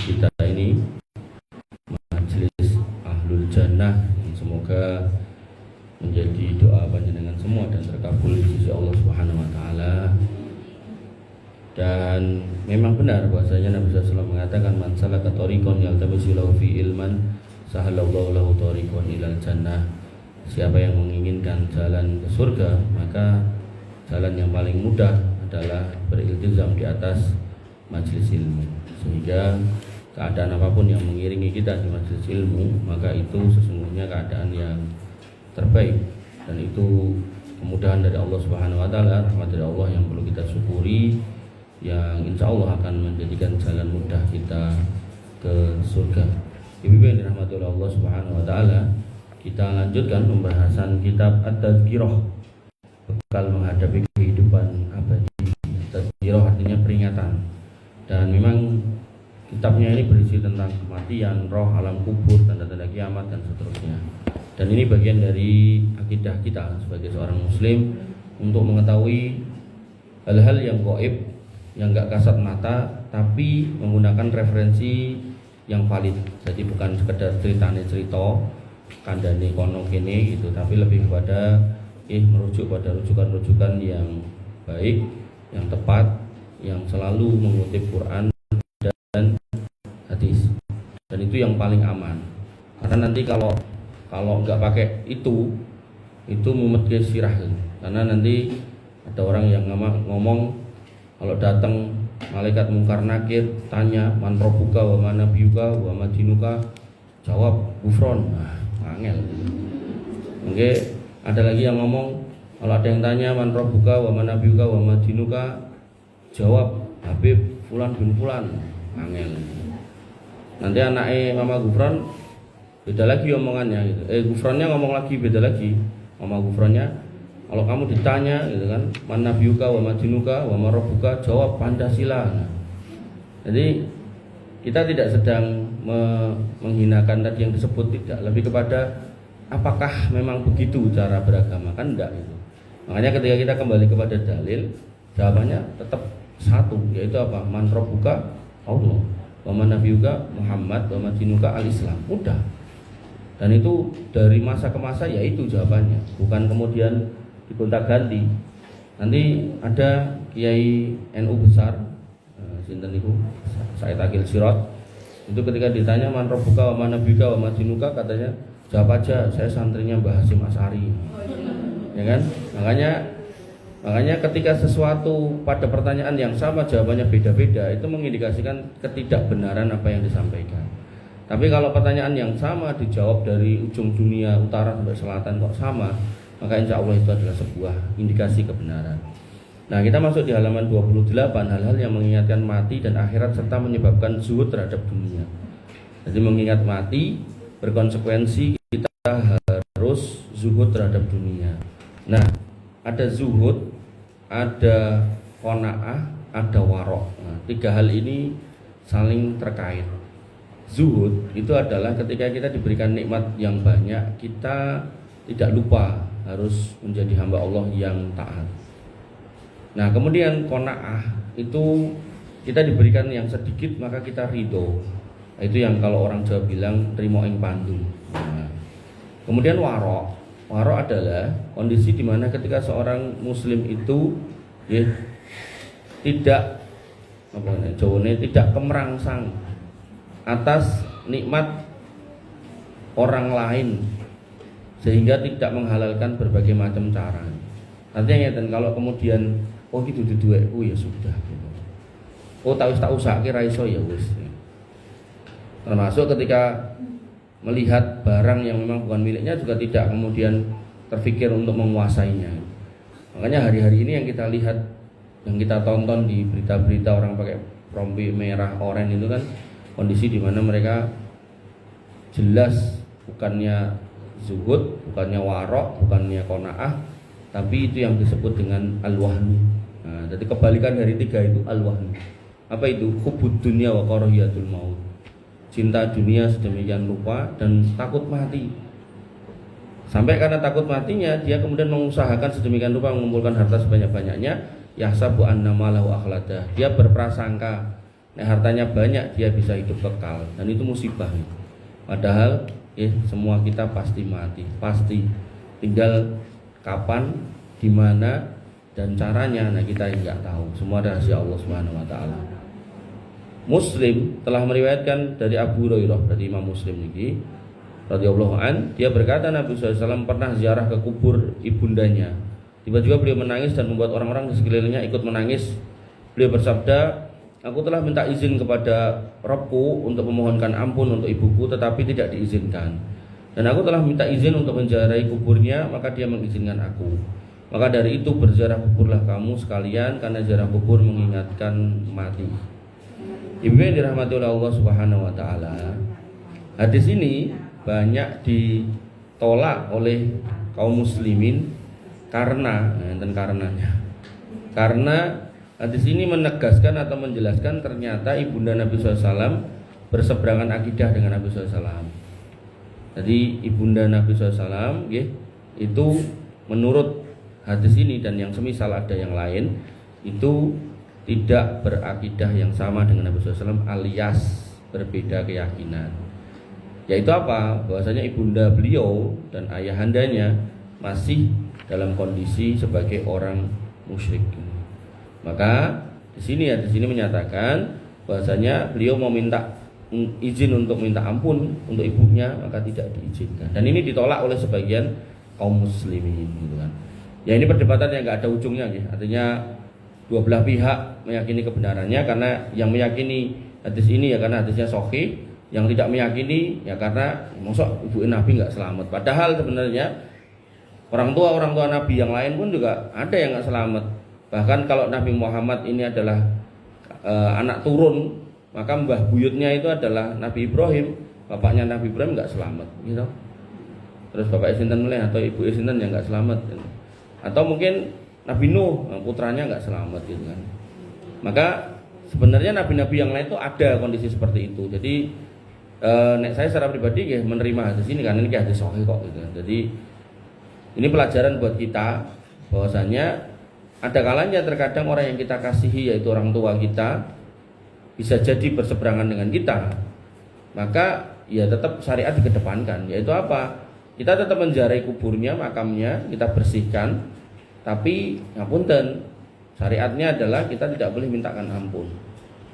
kita ini majelis Ahlul Jannah, semoga menjadi doa panjenengan semua dan terkabul di sisi Allah Subhanahu wa taala. Dan memang benar bahwasanya Nabi SAW mengatakan man salaka thariqan yaltamisu lahu fi ilman sahalallahu lahu thariqan ilal jannah. Siapa yang menginginkan jalan ke surga, maka jalan yang paling mudah adalah beriltizam di atas majelis ilmu. Sehingga keadaan apapun yang mengiringi kita di majelis ilmu, maka itu sesungguhnya keadaan yang terbaik, dan itu kemudahan dari Allah Subhanahu wa taala, rahmat dari Allah yang perlu kita syukuri, yang insya Allah akan menjadikan jalan mudah kita ke surga. Ibu yang dirahmati oleh Allah Subhanahu wa taala, kita lanjutkan pembahasan kitab At-Tadhkirah, bekal menghadapi kehidupan abadi. Tadhkirah artinya peringatan, dan memang kitabnya ini berisi tentang kematian, roh, alam kubur, tanda-tanda kiamat dan seterusnya. Dan ini bagian dari akidah kita sebagai seorang muslim untuk mengetahui hal-hal yang gaib, yang enggak kasat mata, tapi menggunakan referensi yang valid. Jadi bukan sekedar cerita kandane kono kene gitu, tapi lebih kepada merujuk pada rujukan-rujukan yang baik, yang tepat, yang selalu mengutip Quran dan hadis. Dan itu yang paling aman. Karena nanti kalau nggak pakai itu mumet ke sirah, karena nanti ada orang yang ngomong kalau datang malaikat mungkar nakir tanya man rabbuka wa man nabiyuka wa ma dinuka, jawab gufron. Angel. Oke, ada lagi yang ngomong kalau ada yang tanya man rabbuka wa man nabiyuka wa ma dinuka, jawab Habib fulan bin fulan. Angel. Nanti anaknya Mama Gufron beda lagi omongannya gitu. Gufronnya ngomong lagi beda lagi. Mama Gufronnya kalau kamu ditanya gitu kan, man nabiyuka wa ma dinuka wa ma rabbuka, jawab Pancasila. Nah, jadi kita tidak sedang menghinakan tadi yang disebut, tidak, lebih kepada apakah memang begitu cara beragama, kan enggak gitu. Makanya ketika kita kembali kepada dalil, jawabannya tetap satu, yaitu apa? Man rabbuka Allah, wa man nabiyuka Muhammad, wa ma dinuka al-Islam. Udah. Dan itu dari masa ke masa yaitu jawabannya, bukan kemudian digonta-ganti. Nanti ada kiai NU besar, sinten niku Said Akil Sirot, itu ketika ditanya man rabbuka wa man nabiyuka wa ma dinuka, katanya jawab aja saya santrinya Mbah Hasyim Asy'ari. Ya kan? Makanya ketika sesuatu pada pertanyaan yang sama jawabannya beda-beda, itu mengindikasikan ketidakbenaran apa yang disampaikan. Tapi kalau pertanyaan yang sama dijawab dari ujung dunia utara sampai selatan kok sama, maka insya Allah itu adalah sebuah indikasi kebenaran. Nah, kita masuk di halaman 28, hal-hal yang mengingatkan mati dan akhirat serta menyebabkan zuhud terhadap dunia. Jadi mengingat mati berkonsekuensi kita harus zuhud terhadap dunia. Nah, ada zuhud, ada qanaah, ada warok. Nah, tiga hal ini saling terkait. Zuhud itu adalah ketika kita diberikan nikmat yang banyak, kita tidak lupa harus menjadi hamba Allah yang taat. Nah, kemudian qanaah itu kita diberikan yang sedikit maka kita ridho. Itu yang kalau orang Jawa bilang trimo ing pandu. Nah, kemudian warok adalah kondisi di mana ketika seorang muslim itu tidak tidak kemerangsang atas nikmat orang lain sehingga tidak menghalalkan berbagai macam cara. Artinya kalau kemudian gitu duwe ya sudah gitu. Tak usah kira iso ya wis. Termasuk ketika melihat barang yang memang bukan miliknya juga tidak kemudian terfikir untuk menguasainya. Makanya hari-hari ini yang kita lihat, yang kita tonton di berita-berita orang pakai rompi merah oranye itu kan kondisi di mana mereka jelas bukannya zuhud, bukannya warok, bukannya qanaah, tapi itu yang disebut dengan al-wahnu. Nah, jadi kebalikan dari tiga itu al-wahnu. Apa itu? Hubbud dunya wa karahiyatul maut. Cinta dunia sedemikian rupa dan takut mati. Sampai karena takut matinya dia kemudian mengusahakan sedemikian rupa mengumpulkan harta sebanyak-banyaknya, yahsabu anna malahu akhlada. Dia berprasangka Nek hartanya banyak dia bisa hidup kekal, dan itu musibah. Padahal semua kita pasti mati, pasti. Tinggal kapan, di mana, dan caranya, nah kita nggak tahu. Semua rahasia Allah Subhanahu wa taala. Muslim telah meriwayatkan dari Abu Hurairah, dari Imam Muslim ini radhiyallahu an, dia berkata Nabi SAW pernah ziarah ke kubur ibundanya. Tiba-tiba beliau menangis dan membuat orang-orang di sekelilingnya ikut menangis. Beliau bersabda, aku telah minta izin kepada Rabbku untuk memohonkan ampun untuk ibuku, tetapi tidak diizinkan. Dan aku telah minta izin untuk menziarahi kuburnya, maka dia mengizinkan aku. Maka dari itu berziarah kuburlah kamu sekalian, karena ziarah kubur mengingatkan mati. Ibu yang dirahmati oleh Allah Subhanahu wa taala, hadis ini banyak ditolak oleh kaum muslimin karena hadis ini menegaskan atau menjelaskan ternyata ibunda Nabi SAW berseberangan akidah dengan Nabi SAW. Jadi ibunda Nabi SAW itu menurut hadis ini dan yang semisal ada yang lain itu tidak berakidah yang sama dengan Nabi SAW, alias berbeda keyakinan. Yaitu apa? Bahwasanya ibunda beliau dan ayahandanya masih dalam kondisi sebagai orang musyrik. Maka di sini menyatakan bahwasanya beliau mau minta izin untuk minta ampun untuk ibunya, maka tidak diizinkan. Dan ini ditolak oleh sebagian kaum muslimin, gitu kan. Ya ini perdebatan yang nggak ada ujungnya, gitu. Artinya dua belah pihak meyakini kebenarannya, karena yang meyakini hadis ini ya karena hadisnya sahih, yang tidak meyakini ya karena mosok ibu Nabi nggak selamat. Padahal sebenarnya orang tua Nabi yang lain pun juga ada yang nggak selamat. Bahkan kalau Nabi Muhammad ini adalah anak turun, maka mbah buyutnya itu adalah Nabi Ibrahim, bapaknya Nabi Ibrahim nggak selamat, gitu. Terus bapak Sinten mulai atau ibu Sinten yang nggak selamat, gitu. Atau mungkin Nabi Nuh putranya nggak selamat, gitu kan. Maka sebenarnya nabi-nabi yang lain itu ada kondisi seperti itu. Jadi saya secara pribadi menerima hadis ini karena ini hadis sahih kok, gitu. Jadi ini pelajaran buat kita bahwasanya ada kalanya terkadang orang yang kita kasihi yaitu orang tua kita bisa jadi berseberangan dengan kita. Maka ya tetap syariat dikedepankan, yaitu apa? Kita tetap menziarahi kuburnya, makamnya, kita bersihkan. Tapi ngapunten, syariatnya adalah kita tidak boleh mintakan ampun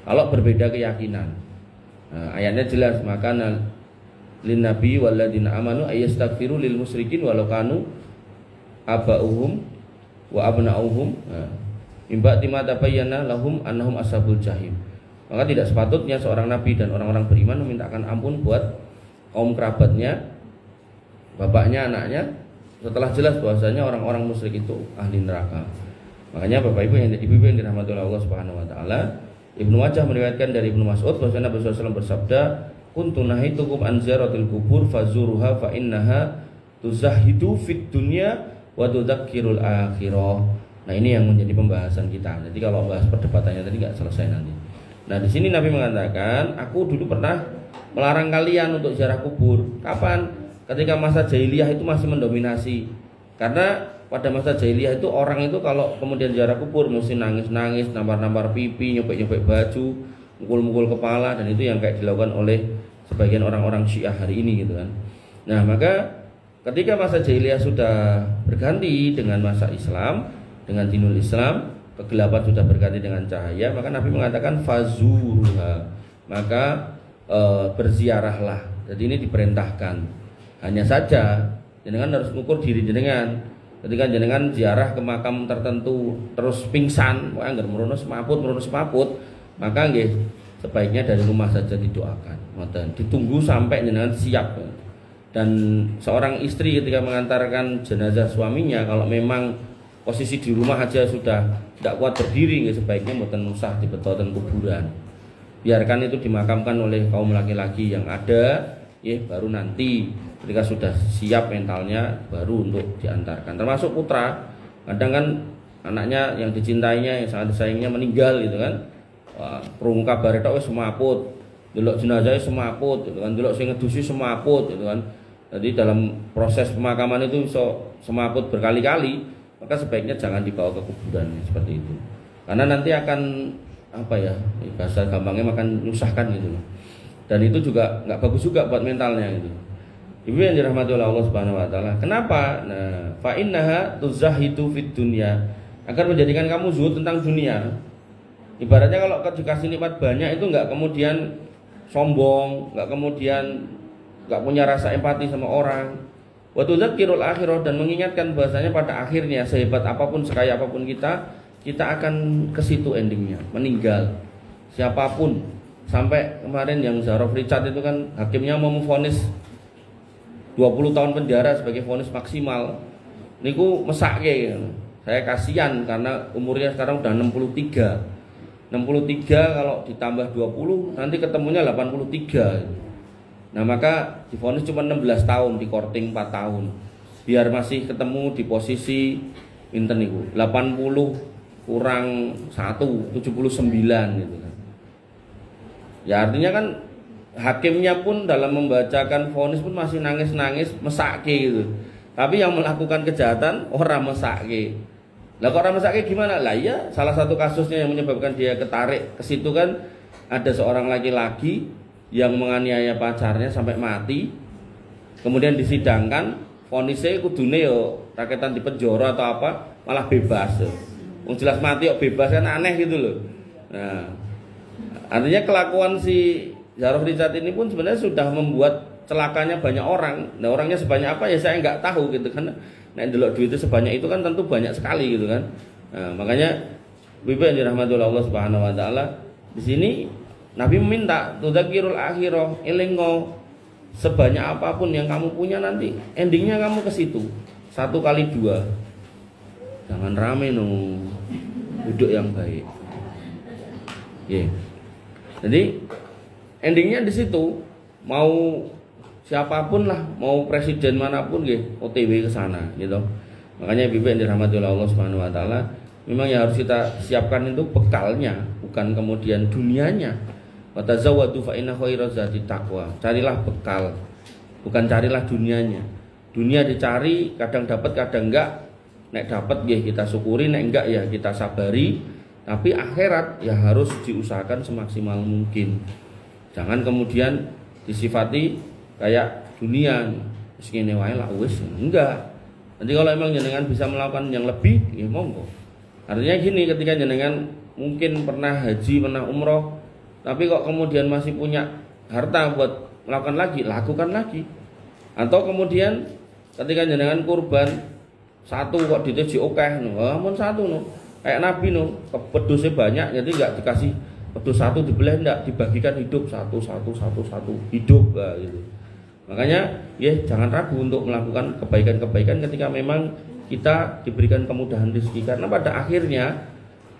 kalau berbeda keyakinan. Nah, ayatnya jelas, maka lin nabi walladzina amanu ayastaghfiru lil musyrikin walau kanu aba'uhum wa abna'uhum mimba timata bayyana lahum annahum ashabul jahim. Maka tidak sepatutnya seorang nabi dan orang-orang beriman memintakan ampun buat kaum kerabatnya, bapaknya, anaknya, setelah jelas bahwasanya orang-orang musyrik itu ahli neraka. Makanya Bapak Ibu yang dirahmati oleh Allah Subhanahu wa taala, Ibnu Majah meriwayatkan dari Ibnu Mas'ud bahwasanya Nabi SAW bersabda, "Kuntu nahitukum an ziyaratil kubur fazuruha fa innaha tuzahidu fid dunya wa tudzakirul akhirah." Nah, ini yang menjadi pembahasan kita. Jadi kalau bahas perdebatannya tadi nggak selesai nanti. Nah, di sini Nabi mengatakan, "Aku dulu pernah melarang kalian untuk ziarah kubur." Kapan? Ketika masa jahiliyah itu masih mendominasi. Karena pada masa jahiliyah itu orang itu kalau kemudian ziarah kubur mesti nangis-nangis, nampar-nampar pipi, nyopek-nyopek baju, mukul-mukul kepala, dan itu yang kayak dilakukan oleh sebagian orang-orang Syiah hari ini, gitu kan. Nah, maka ketika masa jahiliyah sudah berganti dengan masa Islam, dengan dinul Islam, kegelapan sudah berganti dengan cahaya, maka Nabi mengatakan fazuruha, maka berziarahlah. Jadi ini diperintahkan. Hanya saja jenengan harus mengukur diri jenengan. Ketika jenengan ziarah ke makam tertentu terus pingsan, anggar merono semaput, maka nggih sebaiknya dari rumah saja didoakan. Ngoten, ditunggu sampai jenengan siap. Dan seorang istri ketika mengantarkan jenazah suaminya, kalau memang posisi di rumah aja sudah tidak kuat berdiri, nggih sebaiknya mboten usah dibetoten kuburan. Biarkan itu dimakamkan oleh kaum laki-laki yang ada, baru nanti ketika sudah siap mentalnya baru untuk diantarkan. Termasuk putra, kadang kan anaknya yang dicintainya, yang sangat disayangnya meninggal, gitu kan. Krungu kabar tok wis semaput, delok jenazahnya semaput, gitu kan. Delok sing ngedusi semaput, gitu kan. Jadi dalam proses pemakaman itu iso semaput berkali-kali, maka sebaiknya jangan dibawa ke kuburan seperti itu. Karena nanti akan apa ya, bahasa gampangnya makan nyusahkan gitu loh. Dan itu juga nggak bagus juga buat mentalnya gitu. Ibu yang dirahmati oleh Allah Subhanahu wa taala. Kenapa? Nah, fa innaha tuzahidu fid dunya. Akan menjadikan kamu zuhud tentang dunia. Ibaratnya kalau dikasih nikmat banyak itu nggak kemudian sombong, nggak kemudian nggak punya rasa empati sama orang. Wa tudzakirul akhirah, dan mengingatkan bahasanya pada akhirnya sehebat apapun, sekaya apapun kita akan ke situ endingnya, meninggal. Siapapun, sampai kemarin yang Zarof Richard itu kan hakimnya mau memvonis 20 tahun penjara sebagai vonis maksimal. Niku mesake. Saya kasihan karena umurnya sekarang udah 63. 63 kalau ditambah 20 nanti ketemunya 83. Nah, maka divonis cuma 16 tahun, di korting 4 tahun. Biar masih ketemu di posisi pinten niku, 80 kurang 1, 79 gitu kan. Ya artinya kan hakimnya pun dalam membacakan vonis pun masih nangis-nangis mesake gitu. Tapi yang melakukan kejahatan orang mesake. Lah kok orang mesake gimana? Lah iya, salah satu kasusnya yang menyebabkan dia ketarik ke situ kan ada seorang laki-laki yang menganiaya pacarnya sampai mati. Kemudian disidangkan, vonisnya kudune yo raketan di penjara atau apa, malah bebas. Wong jelas mati kok bebas kan aneh gitu loh. Nah, artinya kelakuan si Zarof Richard ini pun sebenarnya sudah membuat celakanya banyak orang. Nah, orangnya sebanyak apa ya saya nggak tahu gitu kan. Nah, delok duit itu sebanyak itu kan tentu banyak sekali gitu kan. Nah, makanya Bibi yang dirahmati oleh Allah Subhanahu wa taala, di sini Nabi meminta tudzakirul akhirah, elingo sebanyak apapun yang kamu punya nanti endingnya kamu ke situ. 1 kali 2. Jangan rame no. Duduk yang baik. Yeah. Jadi endingnya di situ, mau siapapun lah, mau presiden manapun nggih OTW ke sana gitu. Makanya Bibi yang dirahmati oleh Allah Subhanahu wa taala, memang yang harus kita siapkan itu bekalnya, bukan kemudian dunianya. Wa tazawwadu fa inna khairaz zadi taqwa. Carilah bekal, bukan carilah dunianya. Dunia dicari, kadang dapat, kadang enggak. Nek dapat nggih kita syukuri, nek enggak ya kita sabari. Tapi akhirat ya harus diusahakan semaksimal mungkin. Jangan kemudian disifati kayak dunia, segini wae lah wis, enggak. Nanti kalau emang jenengan bisa melakukan yang lebih, ya monggo. Artinya gini, ketika jenengan mungkin pernah haji, pernah umroh, tapi kok kemudian masih punya harta buat melakukan lagi, lakukan lagi. Atau kemudian ketika jenengan kurban satu kok diteji okeh, amun satu no, kayak Nabi no, pedusnya banyak, jadi nggak dikasih pedus satu dibelah, enggak, dibagikan hidup satu hidup gitu. Makanya ya jangan ragu untuk melakukan kebaikan-kebaikan ketika memang kita diberikan kemudahan rezeki, karena pada akhirnya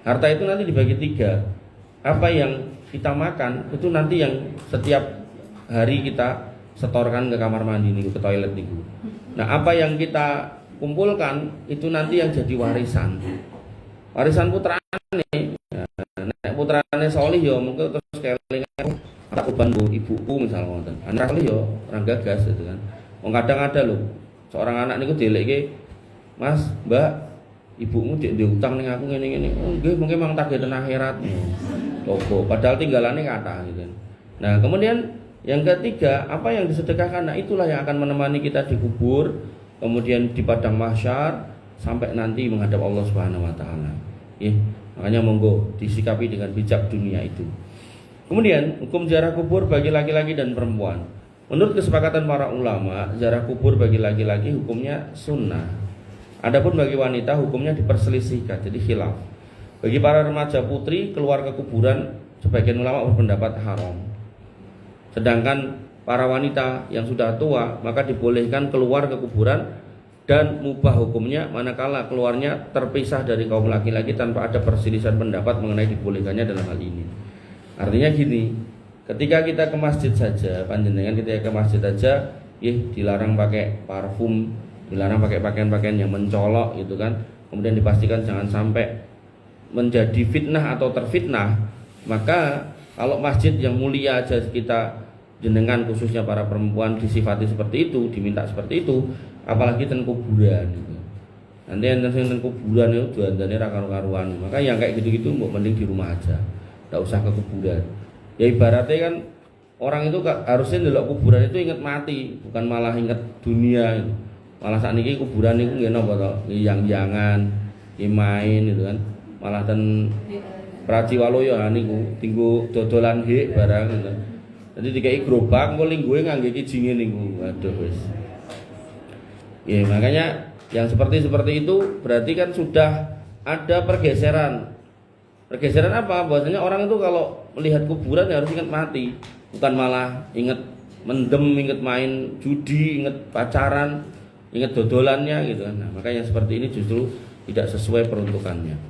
harta itu nanti dibagi 3. Apa yang kita makan itu nanti yang setiap hari kita setorkan ke kamar mandi nih, ke toilet nih. Nah, apa yang kita kumpulkan itu nanti yang jadi warisan putrane. Nek putrane solih ya mungkin terus kelingan tak kurban bu ibuku misalnya ngoten. Anak solih ya orang gagas gitu kan. Wong kadang ada loh seorang anak niku dielekke, Mas, Mbak, ibumu cek diutang ning aku ngene-ngene. Oh nggih, mungkin mang targetan akhirat. Coba padahal tinggalannya kata gitu. Nah, kemudian yang ketiga, apa yang disedekahkan, nah itulah yang akan menemani kita di kubur, kemudian di padang mahsyar sampai nanti menghadap Allah Subhanahu wa taala. Makanya monggo disikapi dengan bijak dunia itu. Kemudian hukum ziarah kubur bagi laki-laki dan perempuan. Menurut kesepakatan para ulama, ziarah kubur bagi laki-laki hukumnya sunnah. Adapun bagi wanita hukumnya diperselisihkan, jadi khilaf. Bagi para remaja putri keluar ke kuburan, sebagian ulama berpendapat haram. Sedangkan para wanita yang sudah tua maka dibolehkan keluar ke kuburan dan mubah hukumnya manakala keluarnya terpisah dari kaum laki-laki tanpa ada perselisihan pendapat mengenai dibolehkannya dalam hal ini. Artinya gini, ketika kita ke masjid saja, panjenengan ketika ke masjid saja, dilarang pakai parfum, dilarang pakai pakaian-pakaian yang mencolok gitu kan. Kemudian dipastikan jangan sampai menjadi fitnah atau terfitnah. Maka kalau masjid yang mulia aja kita jenengan khususnya para perempuan disifati seperti itu, diminta seperti itu, apalagi ten kuburan gitu. Nanti enten sing ten kuburan itu dandane ra karu-karuan. Maka yang kayak gitu-gitu mbok mending di rumah aja. Enggak usah ke kuburan. Ya ibaratnya kan orang itu harusnya ndelok kuburan itu ingat mati, bukan malah ingat dunia itu. Malah saat ini kuburan itu nggih napa to? Yang-jangan, main gitu kan. Malah ten Praciwaloyo niku tinggu dodolan hik barang gitu. Jadi dikai gerobak engko lingguhe ngangge kijinge niku. Waduh wis. Ya makanya yang seperti itu berarti kan sudah ada pergeseran. Pergeseran apa? Bahwasanya orang itu kalau melihat kuburan ya harus ingat mati, bukan malah ingat mendem, ingat main judi, ingat pacaran, ingat dodolannya gitu kan. Nah, makanya seperti ini justru tidak sesuai peruntukannya.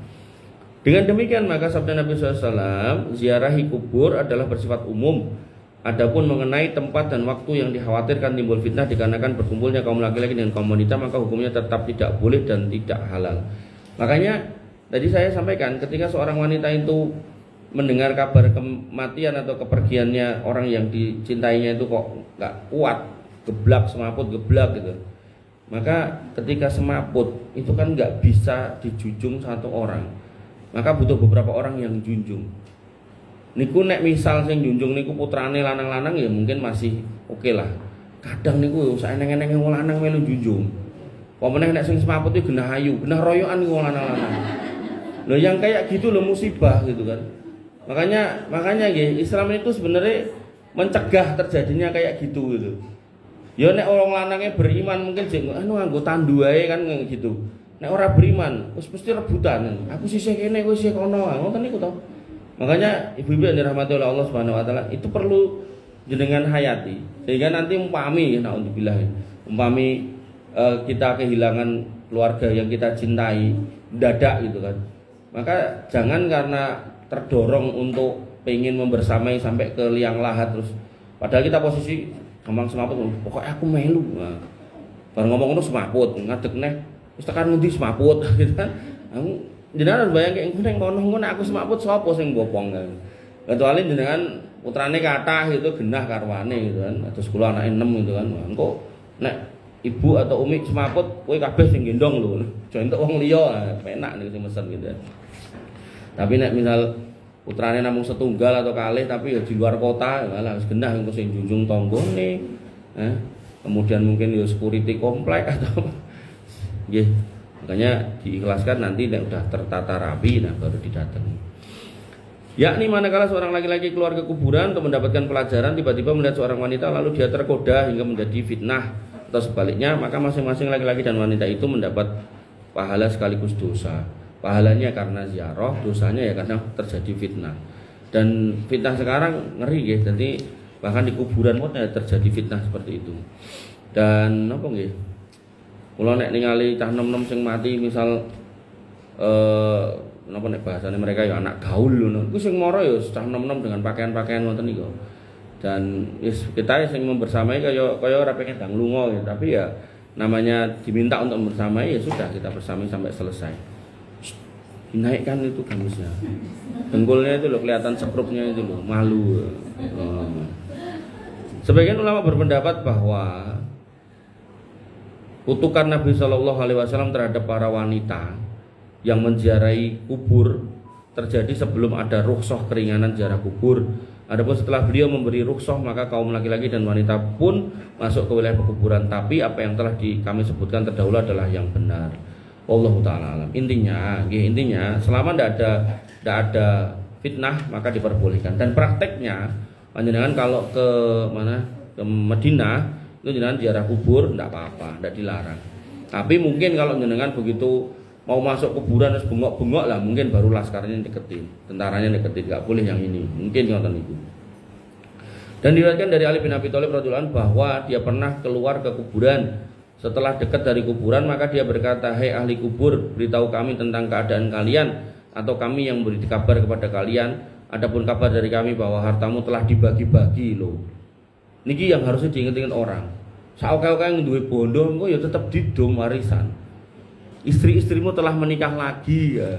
Dengan demikian maka sabda Nabi SAW, ziarahi kubur adalah bersifat umum. Adapun mengenai tempat dan waktu yang dikhawatirkan timbul fitnah dikarenakan berkumpulnya kaum laki-laki dengan kaum wanita, maka hukumnya tetap tidak boleh dan tidak halal. Makanya tadi saya sampaikan ketika seorang wanita itu mendengar kabar kematian atau kepergiannya orang yang dicintainya itu kok nggak kuat, geblak semaput geblak gitu. Maka ketika semaput itu kan nggak bisa dijunjung satu orang, maka butuh beberapa orang yang junjung. Niku nek misal sing junjung niku putrane lanang-lanang ya mungkin masih oke lah. Kadang niku saeneng-enenge wong lanang melu junjung. Apa meneh nek sing semaput iki genah ayu, genah royokan niku wong lanang-lanang. Loh yang kayak gitu loh musibah gitu kan. Makanya nggih Islam itu sebenarnya mencegah terjadinya kayak gitu. Ya nek wong lanange beriman mungkin jek nganggo tandu ae kan gitu. Nek ora beriman wis mesti rebutan. Aku sisih kene kowe sisih kono. Ngoten niku to. Makanya ibu-ibu yang dirahmati oleh Allah Subhanahu wa taala itu perlu jenengan hayati sehingga nanti umpami kita kehilangan keluarga yang kita cintai mendadak gitu kan. Maka jangan karena terdorong untuk pengen membersamai sampai ke liang lahat terus padahal kita posisi gampang semaput pokoknya aku melu. Nah, baru ngomong ngono semaput ngadeg neh wis tekan ngendi semaput gitu kan. Jenengan harus bayangke engko ngono aku semaput sapa sing bopong kan. Kecuali jenengan putrane kathah itu genah karwane gitu kan. Terus kula anake 6 gitu kan. Engko nek ibu atau umi semaput kowe kabeh sing gendong lho. Aja entuk wong liya penak niku sing mesen gitu. Tapi nek misal putrane namung setunggal atau kalih tapi ya di luar kota malah wis genah engko sing junjung tanggane. Kemudian mungkin ya security komplek atau nggih. Makanya diikhlaskan nanti nek udah tertata rapi nah baru didatangi. Yakni manakala seorang laki-laki keluar ke kuburan untuk mendapatkan pelajaran tiba-tiba melihat seorang wanita lalu dia tergoda hingga menjadi fitnah atau sebaliknya maka masing-masing laki-laki dan wanita itu mendapat pahala sekaligus dosa. Pahalanya karena ziarah, dosanya ya karena terjadi fitnah. Dan fitnah sekarang ngeri ya, jadi bahkan di kuburan pun terjadi fitnah seperti itu. Dan apa nggih? Kalau nek ningali cah nom-nom sing mati misal napa nek bahasane mereka ya anak gaul lho. Iku sing mara ya cah nom-nom dengan pakaian-pakaian ngoten niku. Dan kita sing membersamai kaya ora pengen ndang lunga ya, tapi ya namanya diminta untuk membersamai ya sudah kita bersamai sampai selesai. Dinaikkan itu gamisnya. Dengkulnya itu loh kelihatan sekrupnya itu loh, malu. Sebagian ulama berpendapat bahwa kutukan Nabi Shallallahu Alaihi Wasallam terhadap para wanita yang menziarahi kubur terjadi sebelum ada rukhsah keringanan ziarah kubur. Adapun setelah beliau memberi rukhsah maka kaum laki-laki dan wanita pun masuk ke wilayah pekuburan. Tapi apa yang telah kami sebutkan terdahulu adalah yang benar. Wallahu ta'ala alam. Intinya selama tidak ada fitnah maka diperbolehkan. Dan prakteknya panjenengan kalau ke Madinah itu jenengan ziarah kubur tidak apa-apa, tidak dilarang. Tapi mungkin kalau jenengan begitu mau masuk kuburan terus bengok-bengok lah, mungkin baru laskarnya deketin, tentaranya deketin, nggak boleh yang ini. Mungkin ngoten itu. Dan diriwayatkan dari Ali bin Abi Thalib radhiyallahu anhu bahwa dia pernah keluar ke kuburan. Setelah dekat dari kuburan maka dia berkata, "Hei ahli kubur, beritahu kami tentang keadaan kalian atau kami yang memberi kabar kepada kalian. Adapun kabar dari kami bahwa hartamu telah dibagi-bagi loh." Niki yang harusnya diinget-inget orang. Saoke-oke yang duwe bondo engko ya tetep didom warisan. Istri-istrimu telah menikah lagi ya.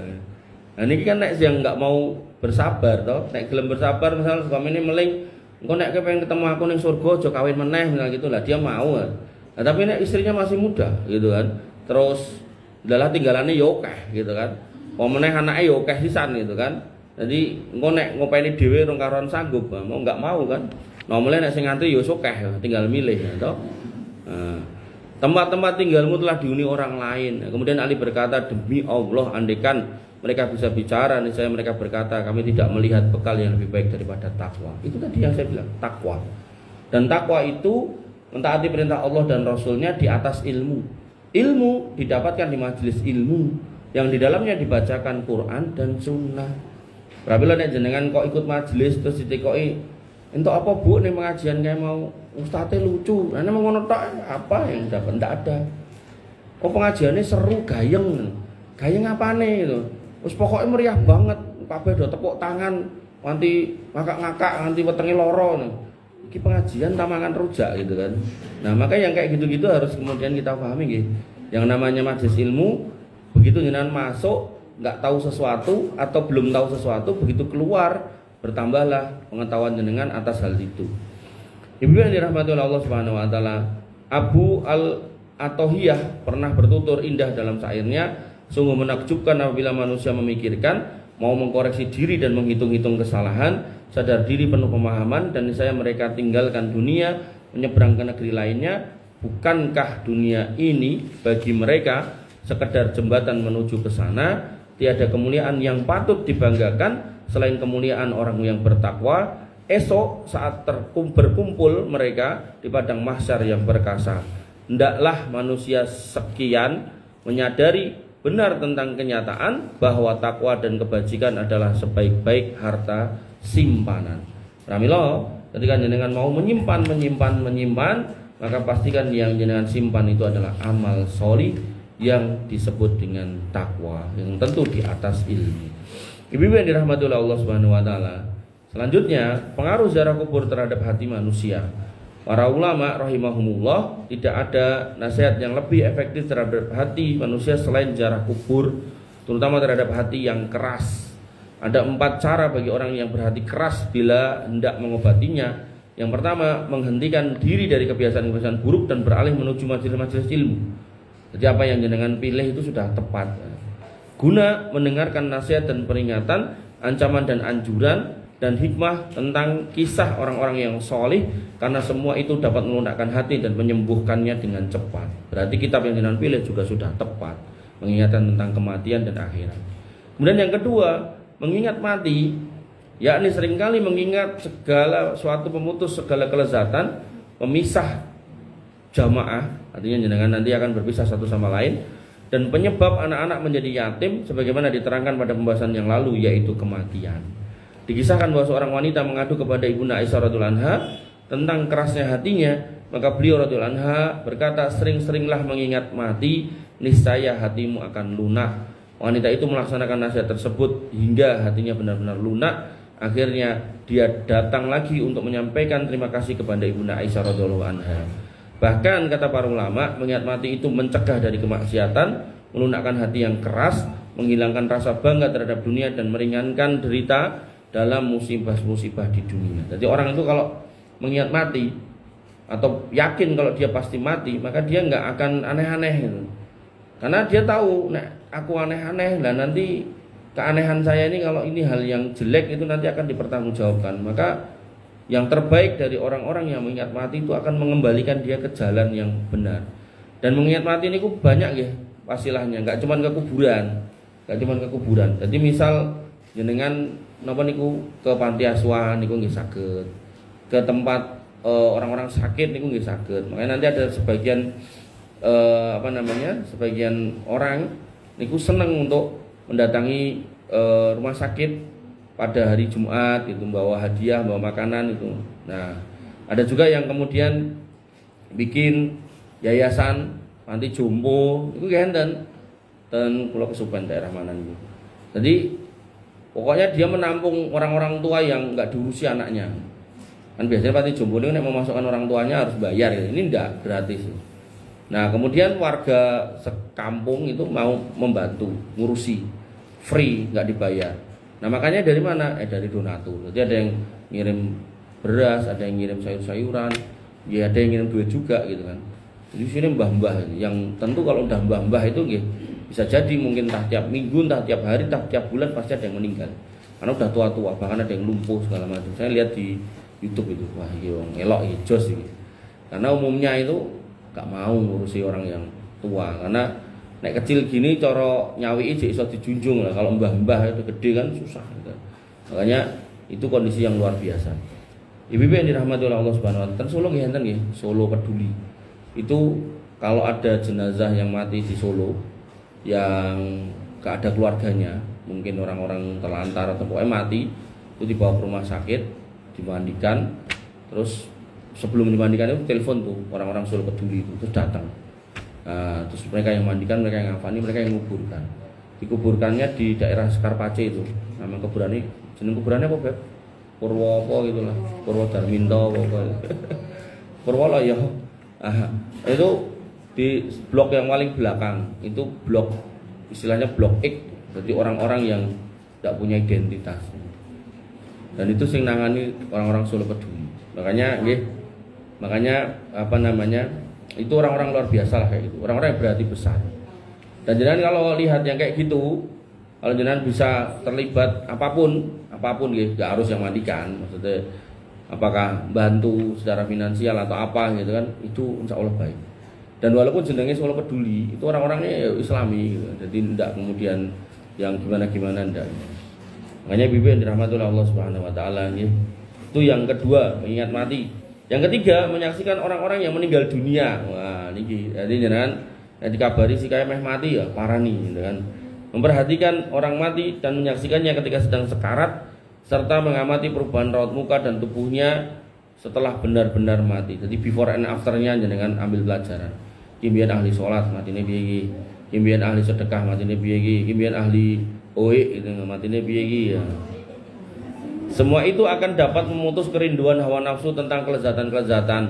Nah niki kan nek yang enggak mau bersabar toh, nek gelem bersabar misal suamine meling, engko nek pengen ketemu aku ning surga aja kawin meneh misal gitu lah dia mau. Nah tapi nek istrinya masih muda gitu kan. Terus adalah tinggalannya ya akeh gitu kan. Apa meneh anake ya akeh sisan gitu kan. Jadi engko nek ngopeni dhewe rong karuan sanggup, mau enggak mau kan. Nomale nek sing ngantri ya sokeh, tinggal milih ya toh. Nah, tempat-tempat tinggalmu telah dihuni orang lain. Kemudian Ali berkata, demi Allah, andaikan mereka bisa bicara, niscaya mereka berkata, kami tidak melihat bekal yang lebih baik daripada takwa. Itu tadi yang saya bilang, takwa. Dan takwa itu mentaati perintah Allah dan Rasulnya di atas ilmu. Ilmu didapatkan di majelis ilmu yang di dalamnya dibacakan Quran dan Sunnah. Berapa nek jenengan kok ikut majelis terus ditikoki, entuk apa Bu ning pengajian kayak mau ustadznya lucu. Nah mau ngono tok apa yang dapat ndak ada. Oh pengajiannya seru gayeng. Gayeng apane itu? Wis pokoknya meriah banget. Kabeh do tepuk tangan, nganti ngakak-ngakak, nganti wetenge loro. Iki pengajian tamangan rujak gitu kan. Nah, maka yang kayak gitu-gitu harus kemudian kita pahami nggih. Yang namanya majelis ilmu, begitu jenengan masuk nggak tahu sesuatu atau belum tahu sesuatu, begitu keluar bertambahlah pengetahuan jenengan atas hal itu. Ibu yang dirahmati oleh Allah Subhanahu wa taala, Abu Al-Atohiyah pernah bertutur indah dalam syairnya, sungguh menakjubkan apabila manusia memikirkan, mau mengkoreksi diri dan menghitung-hitung kesalahan, sadar diri penuh pemahaman, dan saya mereka tinggalkan dunia menyeberang ke negeri lainnya. Bukankah dunia ini bagi mereka sekedar jembatan menuju ke sana? Tiada kemuliaan yang patut dibanggakan selain kemuliaan orang yang bertakwa. Esok saat berkumpul mereka di padang mahsyar yang perkasa, hendaklah manusia sekian menyadari benar tentang kenyataan bahwa takwa dan kebajikan adalah sebaik-baik harta simpanan. Pramila, ketika jenengan mau menyimpan, maka pastikan yang jenengan simpan itu adalah amal sholih yang disebut dengan takwa, yang tentu di atas ilmu. Ibu yang dirahmati oleh Allah Subhanahu wa taala. Selanjutnya, pengaruh ziarah kubur terhadap hati manusia. Para ulama rahimahumullah, tidak ada nasihat yang lebih efektif terhadap hati manusia selain ziarah kubur, terutama terhadap hati yang keras. Ada 4 cara bagi orang yang berhati keras bila hendak mengobatinya. Yang pertama, menghentikan diri dari kebiasaan-kebiasaan buruk dan beralih menuju majelis-majelis ilmu. Jadi apa yang jenengan pilih itu sudah tepat. Guna mendengarkan nasihat dan peringatan, ancaman dan anjuran, dan hikmah tentang kisah orang-orang yang solih, karena semua itu dapat melunakkan hati dan menyembuhkannya dengan cepat. Berarti kitab yang jenengan pilih juga sudah tepat, mengingatkan tentang kematian dan akhirat. Kemudian yang kedua, mengingat mati, yakni seringkali mengingat segala suatu pemutus segala kelezatan, pemisah jamaah, artinya jenengan nanti akan berpisah satu sama lain, dan penyebab anak-anak menjadi yatim sebagaimana diterangkan pada pembahasan yang lalu, yaitu kematian. Dikisahkan bahwa seorang wanita mengadu kepada Ibunda Aisyah radhiyallahu anha tentang kerasnya hatinya, maka beliau radhiyallahu anha berkata, sering-seringlah mengingat mati, niscaya hatimu akan lunak. Wanita itu melaksanakan nasihat tersebut hingga hatinya benar-benar lunak. Akhirnya dia datang lagi untuk menyampaikan terima kasih kepada Ibunda Aisyah radhiyallahu anha. Bahkan kata para ulama, mengingat mati itu mencegah dari kemaksiatan, melunakkan hati yang keras, menghilangkan rasa bangga terhadap dunia, dan meringankan derita dalam musibah-musibah di dunia. Jadi orang itu kalau mengingat mati atau yakin kalau dia pasti mati, maka dia nggak akan aneh-aneh gitu. Karena dia tahu, nek aku aneh-aneh, lah nanti keanehan saya ini kalau ini hal yang jelek itu nanti akan dipertanggungjawabkan. Maka yang terbaik dari orang-orang yang mengingat mati itu akan mengembalikan dia ke jalan yang benar. Dan mengingat mati ini banyak ya wasilahnya, nggak cuma ke kuburan, Jadi misal jenengan napa niku ke panti asuhan niku nggih saged, ke tempat orang-orang sakit niku nggih saged. Makanya nanti ada sebagian sebagian orang niku seneng untuk mendatangi rumah sakit pada hari Jumat itu, bawa hadiah, bawa makanan itu. Nah, ada juga yang kemudian bikin yayasan panti jompo itu genten dan kula kesupen daerah mana itu. Jadi pokoknya dia menampung orang-orang tua yang enggak diurusi anaknya. Kan biasanya panti jompo ini nek memasukkan orang tuanya harus bayar ya. Ini enggak, gratis. Nah, kemudian warga sekampung itu mau membantu ngurusi, free, enggak dibayar. Nah, makanya dari mana? Dari donatur. Jadi ada yang ngirim beras, ada yang ngirim sayur-sayuran, ya ada yang ngirim duit juga gitu kan. Jadi sini mbah-mbah yang tentu kalau udah mbah-mbah itu bisa jadi mungkin entah tiap minggu, entah tiap hari, entah tiap bulan pasti ada yang meninggal. karena udah tua-tua, bahkan ada yang lumpuh segala macam. Saya lihat di YouTube itu, wah iki wong elok iki jos iki. Karena umumnya itu gak mau ngurusi orang yang tua, karena nek kecil gini cara nyawiki jek iso dijunjung lah. Kalau mbah-mbah itu gede kan susah gitu. Makanya itu kondisi yang luar biasa. Ibu-ibu yang dirahmati oleh Allah Subhanahu wa taala, Solo nggih enten nggih, Solo Peduli. Itu kalau ada jenazah yang mati di Solo yang gak ada keluarganya, mungkin orang-orang terlantar atau pokoknya mati, itu dibawa ke rumah sakit, dimandikan, terus sebelum dimandikan itu telepon tuh orang-orang Solo Peduli itu terus datang. Nah, terus mereka yang mandikan, mereka yang ngafani, mereka yang menguburkan. Dikuburkannya di daerah Sekarpace itu. Nama kuburannya, jeneng kuburannya apa, Beb? Purwo apa gitu lah, Purwo Darminto apa. Purwo lah ya. Itu di blok yang paling belakang, itu blok istilahnya blok X. Jadi orang-orang yang tidak punya identitas. Dan itu sing nangani orang-orang Solo Peduli. Makanya apa namanya? Itu orang-orang luar biasa lah kayak gitu. Orang-orang yang berarti besar. Dan jenengan kalau lihat yang kayak gitu, kalau jenengan bisa terlibat apapun gitu, gak harus yang mandikan, maksudnya apakah bantu secara finansial atau apa gitu kan, itu insya Allah baik. Dan walaupun jenengnya Solo Peduli, itu orang-orangnya Islami gitu. Jadi tidak kemudian yang gimana-gimana ndak. Makanya bibi yang dirahmati oleh Allah Subhanahu wa taala gitu. Itu yang kedua, mengingat mati. Yang ketiga, menyaksikan orang-orang yang meninggal dunia. Wah, niki. Jadi jenengan dikabari si kaya meh mati ya, parani gitu kan. Memperhatikan orang mati dan menyaksikannya ketika sedang sekarat, serta mengamati perubahan raut muka dan tubuhnya setelah benar-benar mati. Jadi before and afternya jenengan ambil pelajaran. Kimbian ahli sholat matine piye iki, kimbian ahli sedekah matine piye iki, kimbian ahli oe itu matine piye iki ya. Semua itu akan dapat memutus kerinduan hawa nafsu tentang kelezatan-kelezatan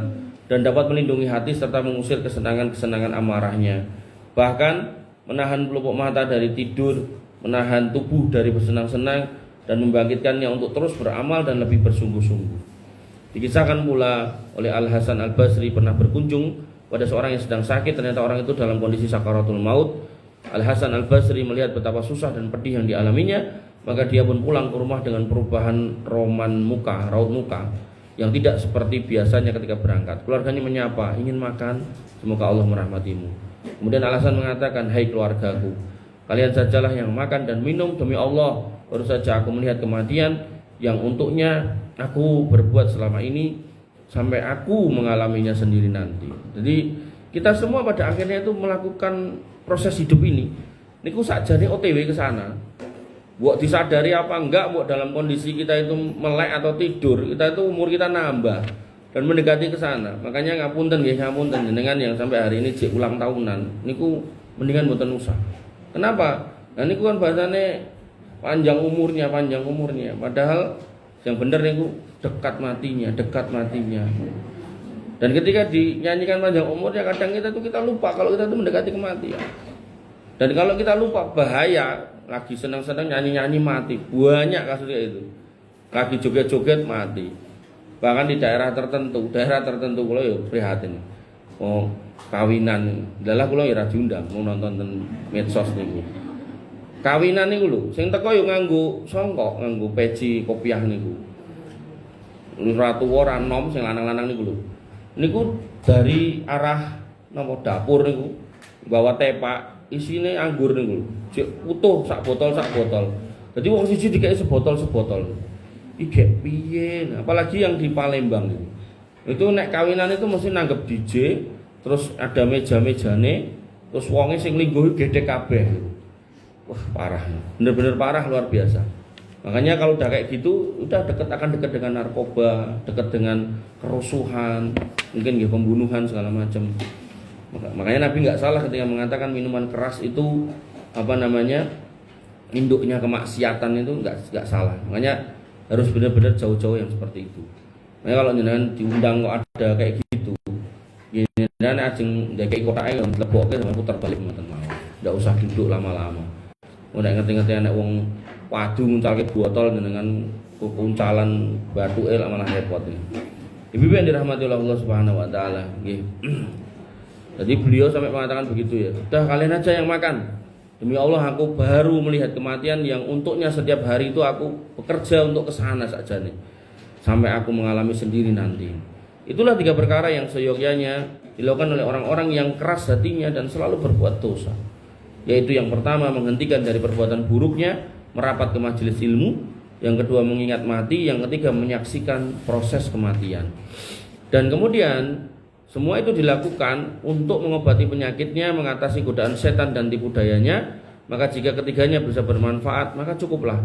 dan dapat melindungi hati serta mengusir kesenangan-kesenangan amarahnya. Bahkan menahan pelupuk mata dari tidur, menahan tubuh dari bersenang-senang dan membangkitkannya untuk terus beramal dan lebih bersungguh-sungguh. Dikisahkan pula oleh Al-Hasan Al-Basri pernah berkunjung pada seorang yang sedang sakit, ternyata orang itu dalam kondisi sakaratul maut. Al-Hasan Al-Basri melihat betapa susah dan pedih yang dialaminya, maka dia pun pulang ke rumah dengan perubahan raut muka yang tidak seperti biasanya ketika berangkat. Keluarganya menyapa, ingin makan, semoga Allah merahmatimu. Kemudian Al-Hasan mengatakan, hai keluargaku, kalian sajalah yang makan dan minum, demi Allah baru saja aku melihat kematian yang untuknya aku berbuat selama ini sampai aku mengalaminya sendiri nanti. Jadi kita semua pada akhirnya itu melakukan proses hidup ini. Niku sakjane OTW ke sana. Buat disadari apa enggak, buat dalam kondisi kita itu melek atau tidur, kita itu umur kita nambah dan mendekati ke sana. Makanya ngapunten jenengan yang sampai hari ini jek ulang tahunan niku mendingan mboten usah. Kenapa? Nah niku kan bahasane panjang umurnya. Padahal yang benar niku dekat matinya. Dan ketika dinyanyikan panjang umurnya, kadang kita lupa kalau kita itu mendekati kematian. Dan kalau kita lupa bahaya, lagi senang-senang nyanyi-nyanyi mati. Banyak kasusnya itu. Lagi joget-joget mati. Bahkan di daerah tertentu kula ya prihatin. Oh, kawinan. Dalah kula ya ra diundang mau nonton medsos niku. Kawinan niku lho, sing teko yo nganggo songkok, nganggo peci kopiah niku. Ratu ora nom sing lanang-lanang niku lho. Niku dari arah napa dapur niku bawa tepak, isine anggur niku lho. Jek utuh sak botol. Dadi wong siji dikek sebotol. Iki piye? Apalagi yang di Palembang itu. Itu nek kawinan itu mesti nanggep DJ, terus ada meja-mejane, terus wonge sing lingguh gede kabeh. Wah, parah. Bener-bener parah, luar biasa. Makanya kalau udah kayak gitu, udah akan dekat dengan narkoba, dekat dengan kerusuhan, mungkin ya pembunuhan segala macam. Makanya Nabi nggak salah ketika mengatakan minuman keras itu induknya kemaksiatan, itu nggak salah. Makanya harus benar-benar jauh-jauh yang seperti itu. Makanya kalau jenengan diundang kok ada kayak gitu, jenengan ajeng ndekek kotake lebokke sampe putar balik ngoten mawon. Ndak usah duduk lama-lama. Ora ngerti-ngerti anak wong wadu nguncalke botol jenengan kuncalan batuke malah repot. Ibu yang dirahmati oleh Allah Subhanahu wa taala, nggih. Jadi beliau sampai mengatakan begitu ya. Udah kalian aja yang makan. Demi Allah aku baru melihat kematian yang untuknya setiap hari itu aku bekerja untuk kesana saja nih. Sampai aku mengalami sendiri nanti. Itulah 3 perkara yang seyogyanya dilakukan oleh orang-orang yang keras hatinya dan selalu berbuat dosa. Yaitu yang pertama menghentikan dari perbuatan buruknya, merapat ke majelis ilmu. Yang kedua mengingat mati, yang ketiga menyaksikan proses kematian. Dan kemudian semua itu dilakukan untuk mengobati penyakitnya, mengatasi godaan setan dan tipu dayanya. Maka jika ketiganya bisa bermanfaat, maka cukuplah.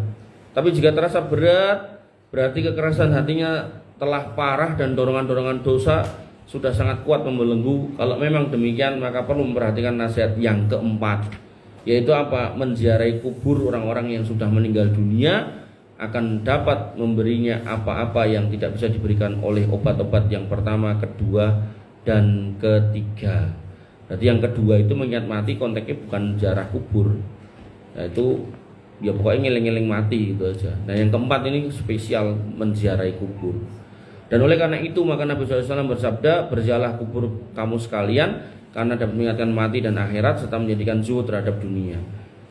Tapi jika terasa berat, berarti kekerasan hatinya telah parah dan dorongan-dorongan dosa sudah sangat kuat membelenggu. Kalau memang demikian, maka perlu memperhatikan nasihat yang keempat, yaitu apa? Menziarahi kubur orang-orang yang sudah meninggal dunia akan dapat memberinya apa-apa yang tidak bisa diberikan oleh obat-obat yang pertama, kedua, dan ketiga. Berarti yang kedua itu mengingat mati, konteksnya bukan ziarah kubur. Nah itu ya pokoknya ngeling-ngeling mati itu aja. Nah yang keempat ini spesial menziarahi kubur. Dan oleh karena itu maka Nabi SAW bersabda, berziarahlah kubur kamu sekalian karena dapat mengingatkan mati dan akhirat serta menjadikan zuhud terhadap dunia.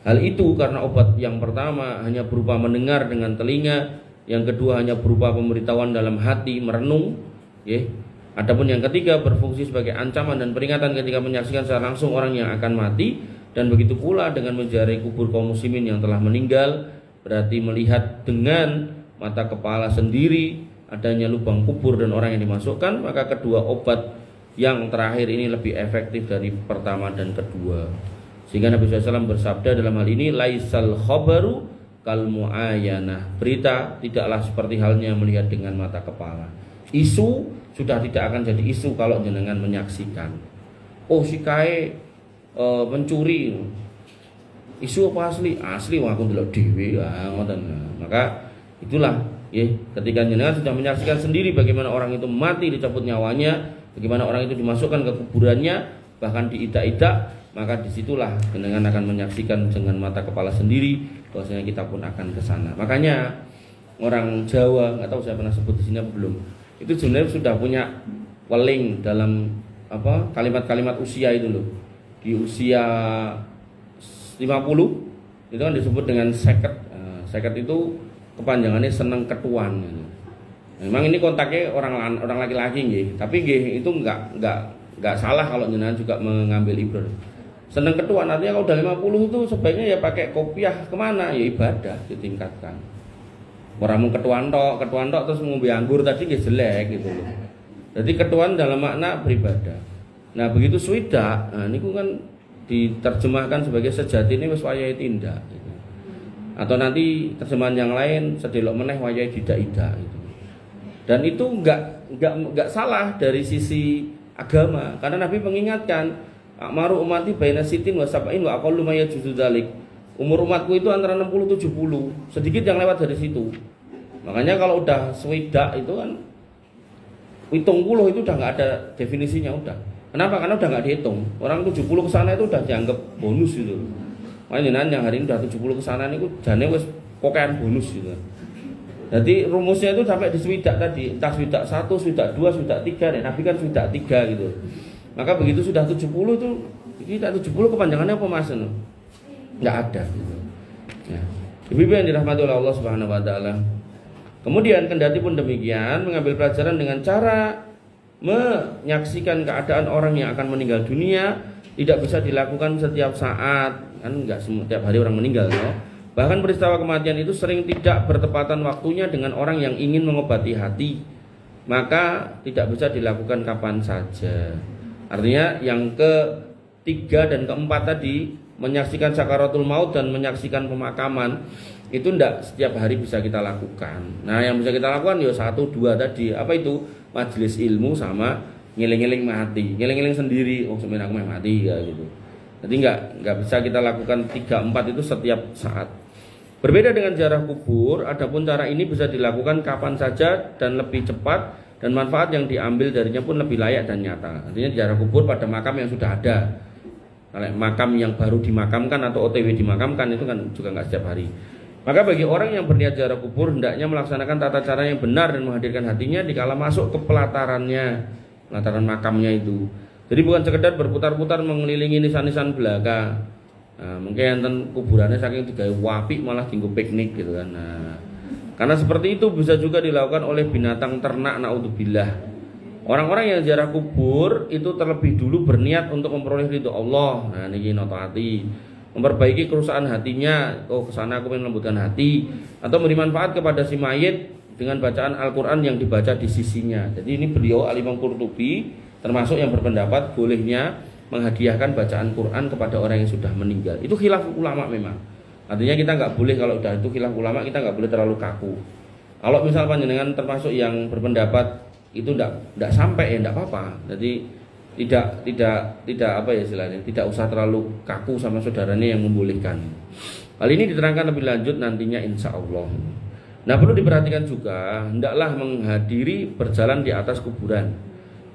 Hal itu karena obat yang pertama hanya berupa mendengar dengan telinga, yang kedua hanya berupa pemberitahuan dalam hati, merenung, ya. Adapun yang ketiga berfungsi sebagai ancaman dan peringatan ketika menyaksikan secara langsung orang yang akan mati. Dan begitu pula dengan menziarahi kubur kaum muslimin yang telah meninggal, berarti melihat dengan mata kepala sendiri adanya lubang kubur dan orang yang dimasukkan. Maka kedua obat yang terakhir ini lebih efektif dari pertama dan kedua. Sehingga Nabi SAW bersabda dalam hal ini, laisal khabaru kal mu'ayanah. Berita tidaklah seperti halnya melihat dengan mata kepala. Isu sudah tidak akan jadi isu kalau jenengan menyaksikan. Oh si kae mencuri. Isu apa asli? Asli wah aku ndelok dhewe ngoten. Maka itulah ya, ketika jenengan sudah menyaksikan sendiri bagaimana orang itu mati dicabut nyawanya, bagaimana orang itu dimasukkan ke kuburannya, bahkan diidak-idak, maka disitulah jenengan akan menyaksikan dengan mata kepala sendiri bahwasanya kita pun akan ke sana. Makanya orang Jawa, nggak tahu saya pernah sebut di sini apa belum, itu sebenarnya sudah punya weling dalam apa kalimat-kalimat usia itu loh. Di usia 50 itu kan disebut dengan seket. Seket itu kepanjangannya seneng ketuan. Memang ini kontaknya orang laki-laki nggih, tapi nggih itu enggak salah kalau jenengan juga mengambil ibrah. Seneng ketuan artinya kalau udah 50 itu sebaiknya ya pakai kopiah kemana? Ya ibadah ditingkatkan. Orang mau ketuan tok terus ngombe anggur tadi nggih jelek gitu loh. Jadi ketuan dalam makna beribadah. Nah begitu swidak, nah niku kan diterjemahkan sebagai sejati ini wis wayahe tindak gitu. Atau nanti terjemahan yang lain sedelok meneh wayahe didak-idak gitu. Dan itu enggak salah dari sisi agama, karena Nabi mengingatkan akmaru umati baina sitin wa sab'in wa aqallu ma yajuzu dzalik. Umur umatku itu antara 60 70, sedikit yang lewat dari situ. Makanya kalau udah swidak itu kan 70 itu udah enggak ada definisinya udah. Kenapa? Karena udah enggak dihitung. Orang 70 ke sana itu udah dianggap bonus gitu. Makanya yang hari ini udah 70 ke sana niku jane wis pokean bonus gitu. Jadi rumusnya itu sampai di swidak tadi, entah swidak 1, swidak 2, swidak 3, Nabi kan swidak 3 gitu. Maka begitu sudah 70 itu, kita 70 kepanjangannya apa mas? Enggak ada gitu. Ya. Ibu-ibu yang dirahmati oleh Allah Subhanahu wa taala. Kemudian kendati pun demikian, mengambil pelajaran dengan cara menyaksikan keadaan orang yang akan meninggal dunia tidak bisa dilakukan setiap saat, kan enggak setiap hari orang meninggal ya. Bahkan peristiwa kematian itu sering tidak bertepatan waktunya dengan orang yang ingin mengobati hati, maka tidak bisa dilakukan kapan saja. Artinya yang ketiga dan keempat tadi, menyaksikan sakaratul maut dan menyaksikan pemakaman, itu tidak setiap hari bisa kita lakukan. Nah yang bisa kita lakukan ya 1, 2 tadi. Apa itu? Majelis ilmu sama ngiling-ngiling mati, ngiling-ngiling sendiri. Oh sebenarnya aku mau mati ya gitu. Jadi nggak bisa kita lakukan 3, 4 itu setiap saat. Berbeda dengan ziarah kubur, adapun cara ini bisa dilakukan kapan saja dan lebih cepat, dan manfaat yang diambil darinya pun lebih layak dan nyata. Artinya ziarah kubur pada makam yang sudah ada. Kalau makam yang baru dimakamkan atau OTW dimakamkan itu kan juga nggak setiap hari. Maka bagi orang yang berniat ziarah kubur hendaknya melaksanakan tata cara yang benar dan menghadirkan hatinya dikala masuk ke pelataran makamnya itu. Jadi bukan sekedar berputar-putar mengelilingi nisan-nisan belaka. Nah, mungkin enten kuburannya saking digawe wapi malah dienggo piknik gitu kan. Nah, karena seperti itu bisa juga dilakukan oleh binatang ternak, naudzubillah. Orang-orang yang ziarah kubur itu terlebih dulu berniat untuk memperoleh ridho Allah. Nah, niki nata hati, memperbaiki kerusakan hatinya. Oh, kesana aku ingin melembutkan hati, atau memberi manfaat kepada si mayit dengan bacaan Al-Quran yang dibaca di sisinya. Jadi ini beliau Al-Imam Qurtubi termasuk yang berpendapat bolehnya menghadiahkan bacaan Quran kepada orang yang sudah meninggal. Itu khilaf ulama memang. Artinya kita nggak boleh, kalau udah itu khilaf ulama, kita nggak boleh terlalu kaku. Kalau misal panjenengan termasuk yang berpendapat itu nggak sampai ya nggak apa-apa. Jadi tidak apa ya istilahnya, tidak usah terlalu kaku sama saudaranya yang membolehkan. Hal ini diterangkan lebih lanjut nantinya insya Allah. Nah, perlu diperhatikan juga, hendaklah menghadiri berjalan di atas kuburan.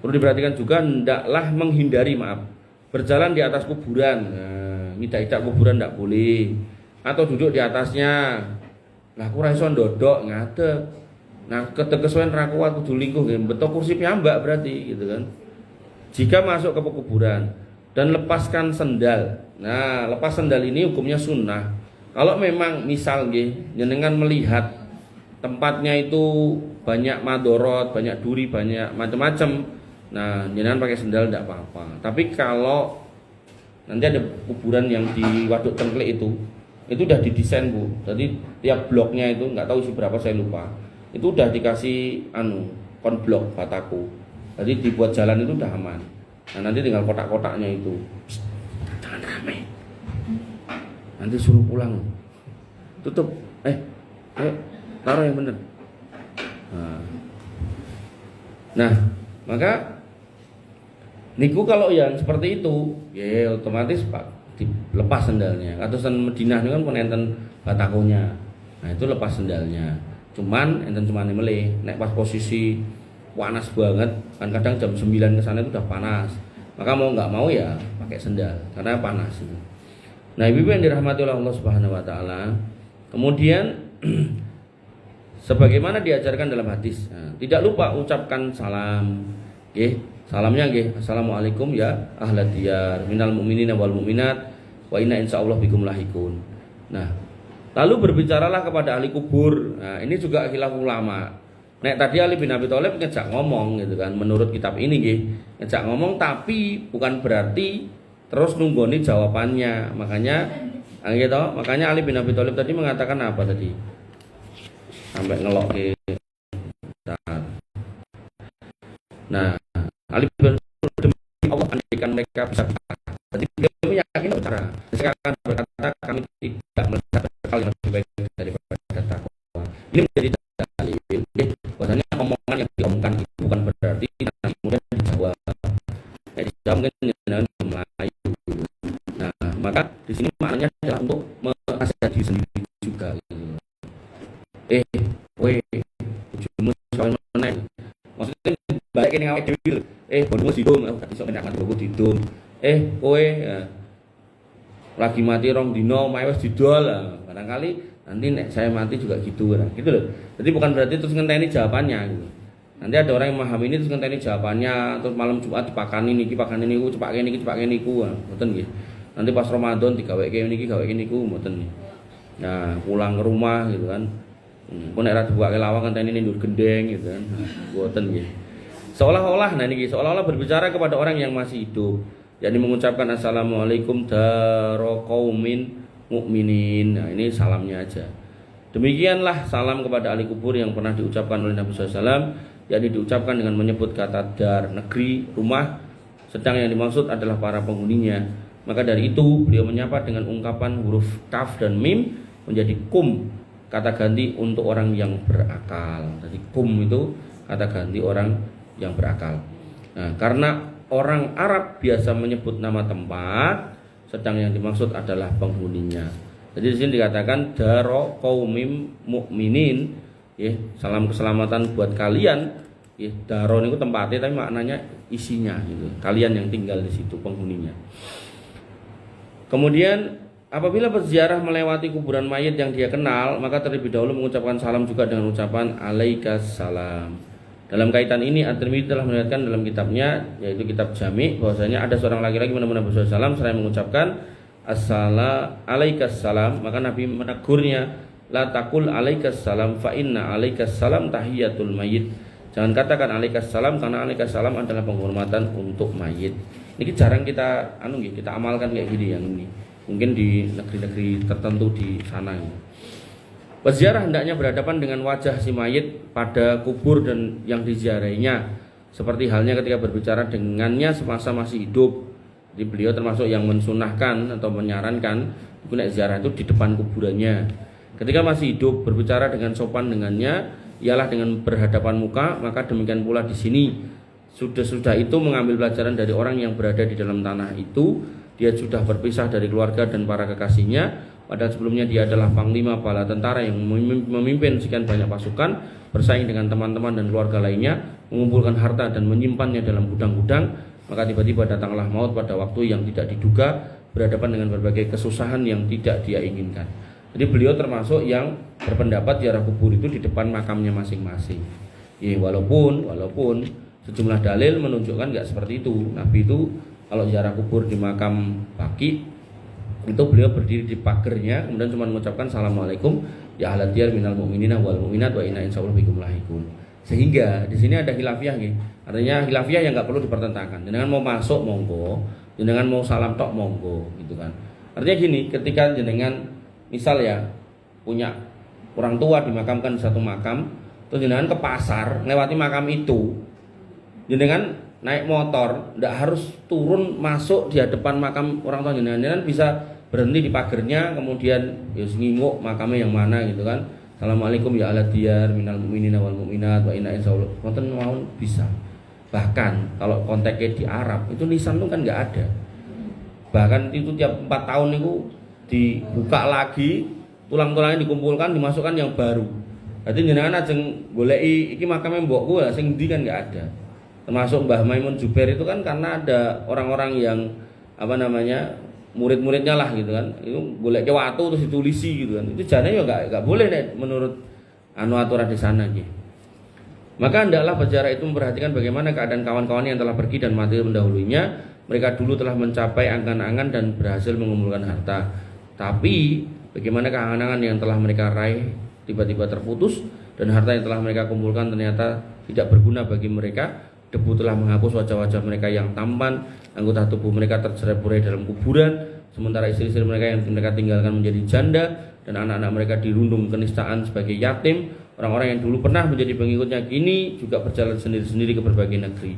Perlu diperhatikan juga, hendaklah menghindari berjalan di atas kuburan. Nah, ngidak-idak kuburan tidak boleh. Atau duduk di atasnya. Lah aku ra iso ndodok ngadeg. Nah, ketekesuan ra kuat kudu lingkuh nggih, beto kursi piyambak berarti gitu kan. Jika masuk ke kuburan dan lepaskan sendal. Nah, lepas sendal ini hukumnya sunnah. Kalau memang misal nggih jenengan melihat tempatnya itu banyak madorot, banyak duri, banyak macam-macam. Nah, jenengan pakai sendal tidak apa-apa. Tapi kalau nanti ada kuburan yang di Waduk Cengklik itu udah didesain Bu. Jadi tiap bloknya itu nggak tahu isi berapa saya lupa. Itu udah dikasih konblok bataku. Jadi dibuat jalan itu udah aman. Nah, nanti tinggal kotak-kotaknya itu. Psst, jangan ramai. Nanti suruh pulang. Tutup. Ayo, taruh yang benar. Nah, maka niku kalau yang seperti itu, ya otomatis Pak dilepas sendalnya. Atau Madinah itu kan enten batakonya. Nah, itu lepas sendalnya. Cuman enten cuma meleh, nek pas posisi panas banget, kan kadang jam 9 ke sana itu udah panas. Maka mau nggak mau ya pakai sendal karena panas itu. Nah, ibu yang dirahmati oleh Allah Subhanahu wa taala. Kemudian sebagaimana diajarkan dalam hadis. Nah, tidak lupa ucapkan salam. Salamnya assalamualaikum ya ahlad diyar minal mu'minina wal mu'minat wa inna insyaallah bikum lahikun. Nah, lalu berbicaralah kepada ahli kubur. Nah, ini juga khilaf ulama. Nek tadi Ali bin Abi Thalib ngejak ngomong gitu kan, menurut kitab ini ngejak ngomong, tapi bukan berarti terus nunggoni jawabannya. Makanya Ali bin Abi Thalib tadi mengatakan apa tadi? Sampai ngelok Nah, Ali bin Abi Thalib demi Allah andaikan mereka bisa. Jadi beliau meyakini cara. Sekarang berkata kami tidak melihat hal yang lebih baik daripada takwa. Ini menjadi dalil. Bahwasanya omongan yang diomongkan itu bukan berarti nanti kemudian dijawab. Dijawab mungkin dengan Melayu. Nah, maka di sini maknanya adalah untuk menasihati diri sendiri juga. Ujungmu soal mana? Maksudnya balik ini awake dhewe. Bodoh sidung, aku gak iso enak mati bodoh sidung. Kowe lagi mati rong dino, mae wis didol. Barangkali nanti nek saya mati juga gitu loh. Jadi bukan berarti terus ngenteni jawabannya gitu. Nanti ada orang yang memahami ini terus ngenteni jawabannya, terus malam Jumat dipakani niku, cepake niku, ngoten nggih. Nanti pas Ramadan digaweke niku, ngoten nggih. Nah, pulang ke rumah gitu kan. Kok nek ra dibuake lawang ngenteni ndur gendeng gitu kan. Ngoten nggih. Seolah-olah berbicara kepada orang yang masih hidup, yakni mengucapkan assalamualaikum daraqaumin mukminin. Nah, ini salamnya aja. Demikianlah salam kepada ahli kubur yang pernah diucapkan oleh Nabi SAW, yakni diucapkan dengan menyebut kata dar, negeri, rumah, sedang yang dimaksud adalah para penghuninya. Maka dari itu beliau menyapa dengan ungkapan huruf kaf dan mim menjadi kum, kata ganti untuk orang yang berakal. Jadi kum itu kata ganti orang yang berakal. Nah, karena orang Arab biasa menyebut nama tempat, sedang yang dimaksud adalah penghuninya. Jadi di sini dikatakan daro qaumim mukminin, salam keselamatan buat kalian. Daro itu tempatnya tapi maknanya isinya gitu. Kalian yang tinggal di situ penghuninya. Kemudian apabila berziarah melewati kuburan mayit yang dia kenal, maka terlebih dahulu mengucapkan salam juga dengan ucapan alaikas salam. Dalam kaitan ini At-Tirmidzi telah meriwayatkan dalam kitabnya, yaitu kitab Jami', bahwasanya ada seorang laki-laki menemui Nabi SAW seraya mengucapkan alaikas salam, maka Nabi menegurnya, la taqul alaikas salam fa inna alaikas salam tahiyatul mayit. Jangan katakan alaikas salam karena alaikas salam adalah penghormatan untuk mayit. Ini jarang kita kita amalkan kayak gini yang ini. Mungkin di negeri-negeri tertentu di sana. Peziarah hendaknya berhadapan dengan wajah si mayit pada kubur dan yang diziarahinya, seperti halnya ketika berbicara dengannya semasa masih hidup. Jadi beliau termasuk yang mensunahkan atau menyarankan nek ziarah itu di depan kuburannya. Ketika masih hidup berbicara dengan sopan dengannya ialah dengan berhadapan muka, maka demikian pula di sini. Sudah itu mengambil pelajaran dari orang yang berada di dalam tanah itu, dia sudah berpisah dari keluarga dan para kekasihnya. Padahal sebelumnya dia adalah panglima bala tentara yang memimpin sekian banyak pasukan, bersaing dengan teman-teman dan keluarga lainnya, mengumpulkan harta dan menyimpannya dalam gudang-gudang. Maka tiba-tiba datanglah maut pada waktu yang tidak diduga, berhadapan dengan berbagai kesusahan yang tidak dia inginkan. Jadi beliau termasuk yang berpendapat ziarah kubur itu di depan makamnya masing-masing. Ya, walaupun sejumlah dalil menunjukkan nggak seperti itu. Nabi itu kalau ziarah kubur di makam Baqi itu beliau berdiri di pagernya, kemudian cuma mengucapkan assalamualaikum ya ahlal diyar minal mu'minina wal mu'minat wa inna insyaallah bikum lahiqun. Sehingga di sini ada khilafiyah nggih. Artinya khilafiyah yang enggak perlu dipertentangkan. Jenengan mau masuk monggo, jenengan mau salam tok monggo gitu kan. Artinya gini, ketika jenengan misal ya punya orang tua dimakamkan di satu makam, terus jenengan ke pasar lewati makam itu, jenengan naik motor ndak harus turun masuk di hadapan makam orang tua jenengan bisa berhenti di pagernya, kemudian ya nginguk makamnya yang mana gitu kan. Assalamualaikum ya ala diyar minal mu'minina wal mu'minat wa inna insyaallah. Wonten mau bisa. Bahkan kalau konteksnya di Arab itu nisan itu kan enggak ada. Bahkan itu tiap 4 tahun itu dibuka lagi, tulang-tulangnya dikumpulkan, dimasukkan yang baru. Jadi jenengan ajeng goleki iki makame mbokku lah sing ndi kan enggak ada. Termasuk Mbah Maimun Jubair itu kan karena ada orang-orang yang murid-muridnya lah gitu kan, itu golek ke watu terus ditulisi gitu kan, itu jane ya enggak boleh nek menurut aturan di sana gitu. Maka hendaklah peziarah itu memperhatikan bagaimana keadaan kawan-kawan yang telah pergi dan mati mendahulunya. Mereka dulu telah mencapai angan-angan dan berhasil mengumpulkan harta, tapi bagaimana angan-angan yang telah mereka raih tiba-tiba terputus, dan harta yang telah mereka kumpulkan ternyata tidak berguna bagi mereka. Debu telah menghapus wajah-wajah mereka yang tampan, anggota tubuh mereka tercerai-berai dalam kuburan, sementara istri-istri mereka yang mereka tinggalkan menjadi janda, dan anak-anak mereka dirundung kenistaan sebagai yatim. Orang-orang yang dulu pernah menjadi pengikutnya kini juga berjalan sendiri-sendiri ke berbagai negeri.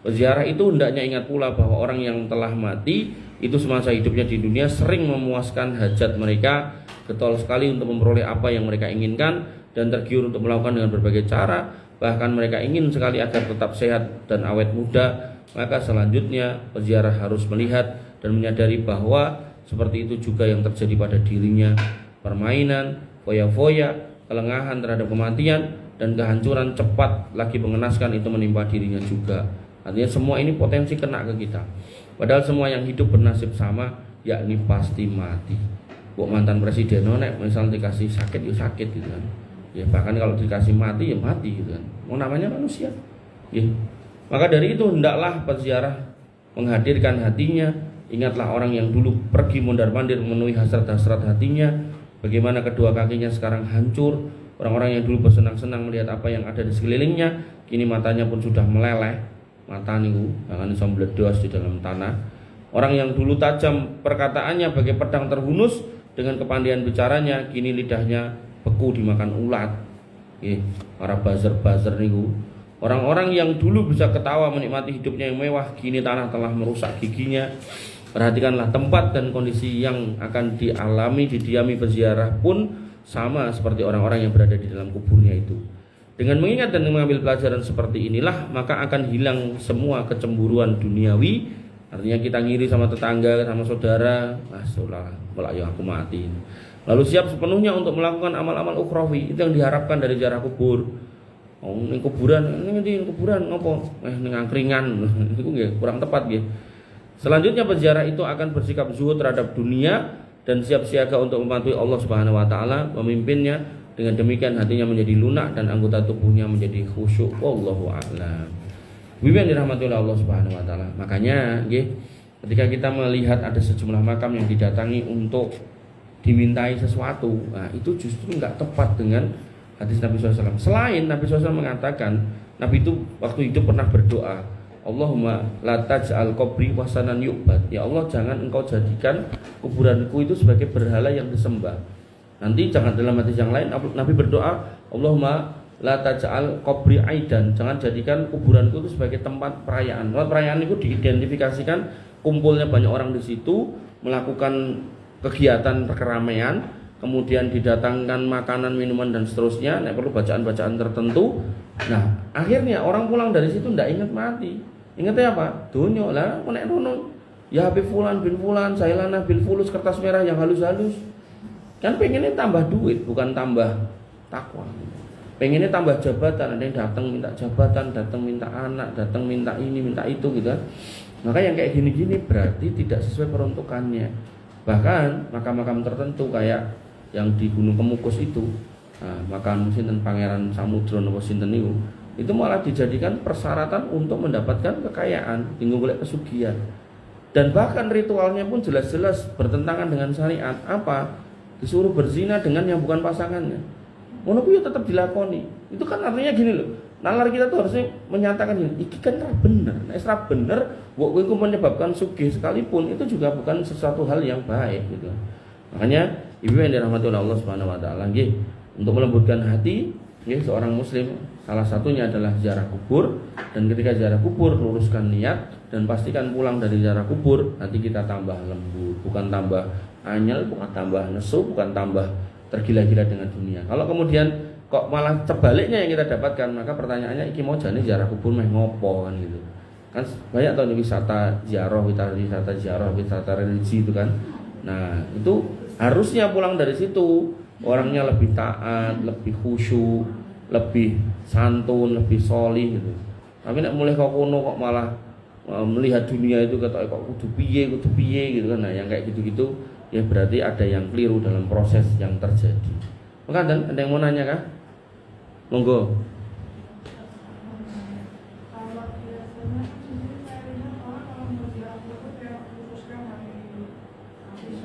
Peziarah itu hendaknya ingat pula bahwa orang yang telah mati itu semasa hidupnya di dunia sering memuaskan hajat mereka, getol sekali untuk memperoleh apa yang mereka inginkan, dan tergiur untuk melakukan dengan berbagai cara. Bahkan mereka ingin sekali agar tetap sehat dan awet muda. Maka selanjutnya peziarah harus melihat dan menyadari bahwa seperti itu juga yang terjadi pada dirinya. Permainan, foya-foya, kelengahan terhadap kematian, dan kehancuran cepat lagi mengenaskan itu menimpa dirinya juga. Artinya semua ini potensi kena ke kita. Padahal semua yang hidup bernasib sama, yakni pasti mati. Kok mantan presiden nek misalnya dikasih sakit ya sakit gitu kan. Ya bahkan kalau dikasih mati ya mati gitu kan. Mau namanya manusia. Ya. Maka dari itu hendaklah peziarah menghadirkan hatinya. Ingatlah orang yang dulu pergi mondar-mandir memenuhi hasrat-hasrat hatinya, bagaimana kedua kakinya sekarang hancur. Orang-orang yang dulu bersenang-senang melihat apa yang ada di sekelilingnya, kini matanya pun sudah meleleh. Mata niku jangan iso mbledos di dalam tanah. Orang yang dulu tajam perkataannya bagai pedang terhunus, dengan kepandaian bicaranya kini lidahnya beku dimakan ulat. Para buzzer-buzzer niku. Orang-orang yang dulu bisa ketawa menikmati hidupnya yang mewah, kini tanah telah merusak giginya. Perhatikanlah tempat dan kondisi yang akan didiami peziarah pun sama seperti orang-orang yang berada di dalam kuburnya itu. Dengan mengingat dan mengambil pelajaran seperti inilah, maka akan hilang semua kecemburuan duniawi. Artinya kita ngiri sama tetangga, sama saudara, sudahlah, kalau ya aku mati. Lalu siap sepenuhnya untuk melakukan amal-amal ukhrawi. Itu yang diharapkan dari ziarah kubur. Ning kuburan ngopo? Ning angkringan. Itu nggih kurang tepat nggih. Selanjutnya peziarah itu akan bersikap zuhud terhadap dunia dan siap siaga untuk mematuhi Allah Subhanahu wa taala, memimpinnya. Dengan demikian hatinya menjadi lunak dan anggota tubuhnya menjadi khusyuk. Wallahu a'lam. Bimbingan dirahmati oleh Allah Subhanahu wa taala. Makanya nggih Ketika kita melihat ada sejumlah makam yang didatangi untuk dimintai sesuatu, nah itu justru nggak tepat dengan hadis Nabi SAW. Selain Nabi SAW mengatakan, Nabi itu waktu hidup pernah berdoa, Allahumma la taj'al qabri wasanan yu'bad. Ya Allah, jangan engkau jadikan kuburanku itu sebagai berhala yang disembah. Nanti jangan dalam hadis yang lain Nabi berdoa, Allahumma la taj'al qabri aidan. Jangan jadikan kuburanku itu sebagai tempat perayaan. Tempat perayaan itu diidentifikasikan kumpulnya banyak orang di situ, melakukan kegiatan keramaian, kemudian didatangkan makanan, minuman dan seterusnya, nah, perlu bacaan-bacaan tertentu. Nah, akhirnya orang pulang dari situ tidak ingat mati. Ingatnya apa? Dunia lah, menek rono. Ya Habib Fulan bin Fulan, Sailana bin Fulus, kertas merah yang halus-halus. Kan pengennya tambah duit, bukan tambah takwa. Pengennya tambah jabatan, ada yang datang minta jabatan, datang minta anak, datang minta ini, minta itu gitu kan. Maka yang kayak gini-gini berarti tidak sesuai peruntukannya. Bahkan makam-makam tertentu kayak yang di Gunung Kemukus itu, nah, makam sinten Pangeran Samudro napa sinten itu malah dijadikan persyaratan untuk mendapatkan kekayaan, tinggal golek pesugihan. Dan bahkan ritualnya pun jelas-jelas bertentangan dengan syariat. Apa? Disuruh berzina dengan yang bukan pasangannya. Ngono kuwi tetap dilakoni. Itu kan artinya gini loh. Nalar kita tuh harusnya menyatakan ini, iki kan ra bener. Nek ra bener, kok kowe menyebabkan sugih sekalipun itu juga bukan sesuatu hal yang baik gitu. Makanya ibu yang dirahmati oleh Allah Subhanahu wa taala nggih, untuk melembutkan hati nggih seorang muslim, salah satunya adalah ziarah kubur. Dan ketika ziarah kubur luruskan niat dan pastikan pulang dari ziarah kubur nanti kita tambah lembut, bukan tambah anyel, bukan tambah nesu, bukan tambah tergila-gila dengan dunia. Kalau kemudian kok malah sebaliknya yang kita dapatkan, maka pertanyaannya iki mau jane ziarah kubur meh ngopo kan gitu. Kan banyak tuh wisata ziarah, wisata religi itu kan. Nah, itu harusnya pulang dari situ orangnya lebih taat, lebih khusyuk, lebih santun, lebih solih gitu. Tapi nek mulai kok kono kok malah melihat dunia itu kata kok kudu piye gitu kan. Nah, yang kayak gitu-gitu ya berarti ada yang keliru dalam proses yang terjadi. Maka ada yang mau nanya kah? Monggo.